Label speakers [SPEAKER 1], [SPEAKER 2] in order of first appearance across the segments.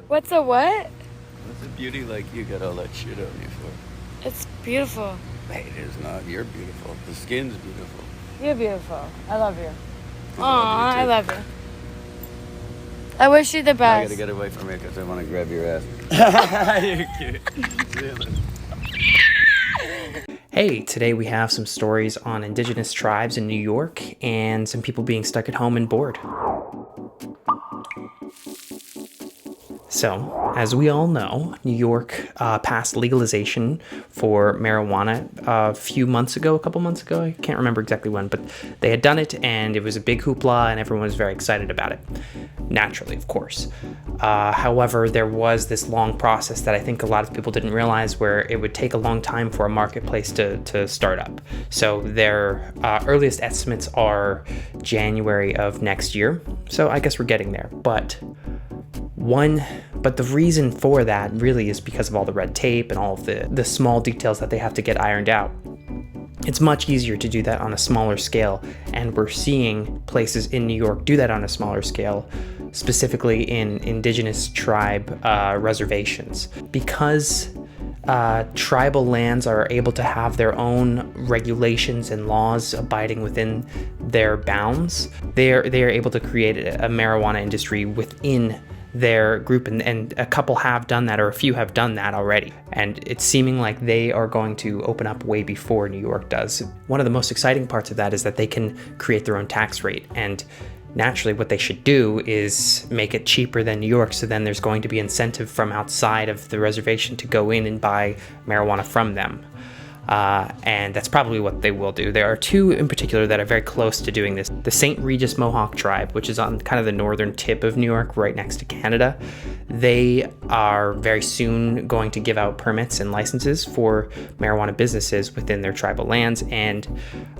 [SPEAKER 1] What's a what?
[SPEAKER 2] What's a beauty like you got all that shit on you for?
[SPEAKER 1] It's beautiful.
[SPEAKER 2] Hey, it is not. You're beautiful. The skin's beautiful.
[SPEAKER 1] You're beautiful. I love you.
[SPEAKER 2] I love
[SPEAKER 1] Aw,
[SPEAKER 2] you
[SPEAKER 1] I
[SPEAKER 2] too.
[SPEAKER 1] love you. I wish you the
[SPEAKER 2] I gotta
[SPEAKER 1] best.
[SPEAKER 2] get away from here because I want to grab your ass. You're cute. See you later.
[SPEAKER 3] Hey, today we have some stories on indigenous tribes in New York and some people being stuck at home and bored. So, as we all know, New York passed legalization for marijuana a couple months ago. I can't remember exactly when, but they had done it and it was a big hoopla and everyone was very excited about it. Naturally, of course. However, there was this long process that I think a lot of people didn't realize where it would take a long time for a marketplace to start up. So their earliest estimates are January of next year. So I guess we're getting there. But the reason for that really is because of all the red tape and all of the small details that they have to get ironed out. It's much easier to do that on a smaller scale, and we're seeing places in New York do that on a smaller scale, specifically in indigenous tribe reservations. Because tribal lands are able to have their own regulations and laws abiding within their bounds, they are able to create a marijuana industry within their group, and a couple have done that, or a few have done that already, and it's seeming like they are going to open up way before New York does. One of the most exciting parts of that is that they can create their own tax rate, and naturally what they should do is make it cheaper than New York, so then there's going to be incentive from outside of the reservation to go in and buy marijuana from them. And that's probably what they will do. There are two in particular that are very close to doing this. The St. Regis Mohawk tribe, which is on kind of the northern tip of New York, right next to Canada. They are very soon going to give out permits and licenses for marijuana businesses within their tribal lands, and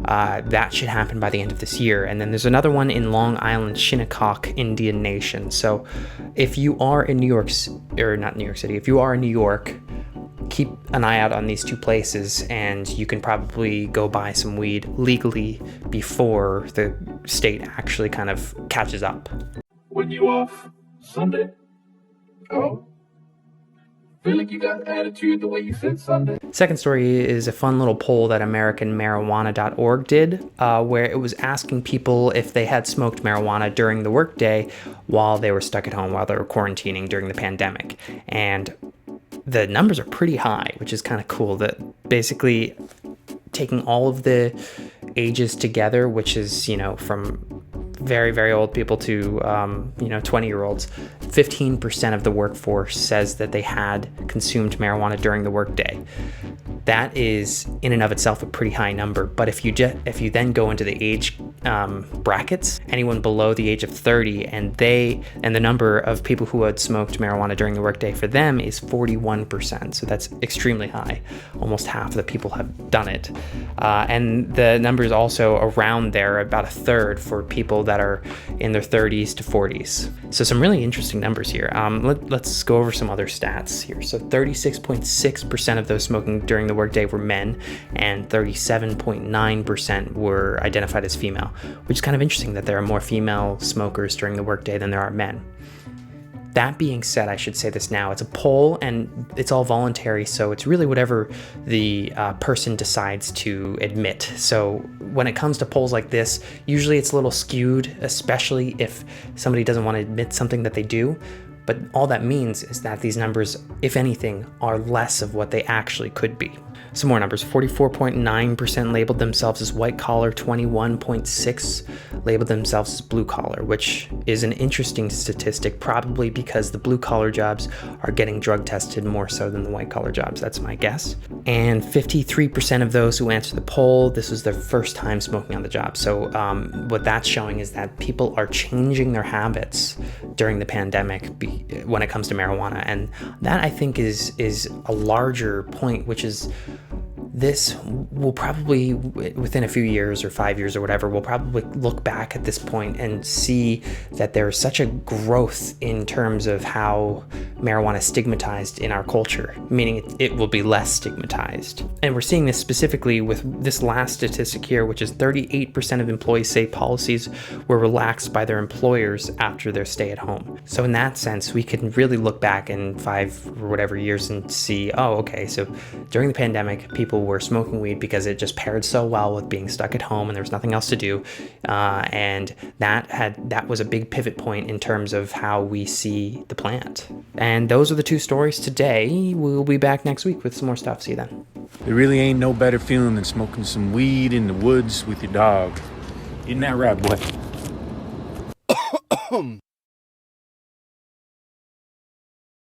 [SPEAKER 3] that should happen by the end of this year. And then there's another one in Long Island, Shinnecock Indian Nation. So if you are in New York, or not New York City, if you are in New York, keep an eye out on these two places, and you can probably go buy some weed legally before the state actually kind of catches up.
[SPEAKER 4] When you off Sunday? Oh, feel like you got attitude the way you said Sunday.
[SPEAKER 3] Second story is a fun little poll that AmericanMarijuana.org did, where it was asking people if they had smoked marijuana during the workday while they were stuck at home, while they were quarantining during the pandemic. And the numbers are pretty high, which is kind of cool. That basically taking all of the ages together, which is, from very, very old people to, 20-year-olds, 15% of the workforce says that they had consumed marijuana during the workday. That is in and of itself a pretty high number. But if you then go into the age brackets, anyone below the age of 30, and the number of people who had smoked marijuana during the workday for them is 41%. So that's extremely high. Almost half of the people have done it. And the number is also around there, about a third for people that are in their 30s to 40s. So some really interesting numbers here. Let's go over some other stats here. So 36.6% of those smoking during the workday were men, and 37.9% were identified as female, which is kind of interesting that there are more female smokers during the workday than there are men. That being said, I should say this now, it's a poll and it's all voluntary, so it's really whatever the person decides to admit. So when it comes to polls like this, usually it's a little skewed, especially if somebody doesn't want to admit something that they do. But all that means is that these numbers, if anything, are less of what they actually could be. Some more numbers. 44.9% labeled themselves as white collar, 21.6% labeled themselves as blue collar, which is an interesting statistic, probably because the blue collar jobs are getting drug tested more so than the white collar jobs. That's my guess. And 53% of those who answered the poll, this was their first time smoking on the job. So what that's showing is that people are changing their habits during the pandemic when it comes to marijuana. And that, I think, is a larger point, which is this will probably, within a few years or 5 years or whatever, we'll probably look back at this point and see that there's such a growth in terms of how marijuana stigmatized in our culture, meaning it will be less stigmatized. And we're seeing this specifically with this last statistic here, which is 38% of employees say policies were relaxed by their employers after their stay at home. So in that sense, we can really look back in 5 or whatever years and see, oh, okay, so during the pandemic, people were smoking weed because it just paired so well with being stuck at home and there was nothing else to do. And that was a big pivot point in terms of how we see the plant. And those are the 2 stories today. We'll be back next week with some more stuff. See you then.
[SPEAKER 5] There really ain't no better feeling than smoking some weed in the woods with your dog. Isn't that right, boy?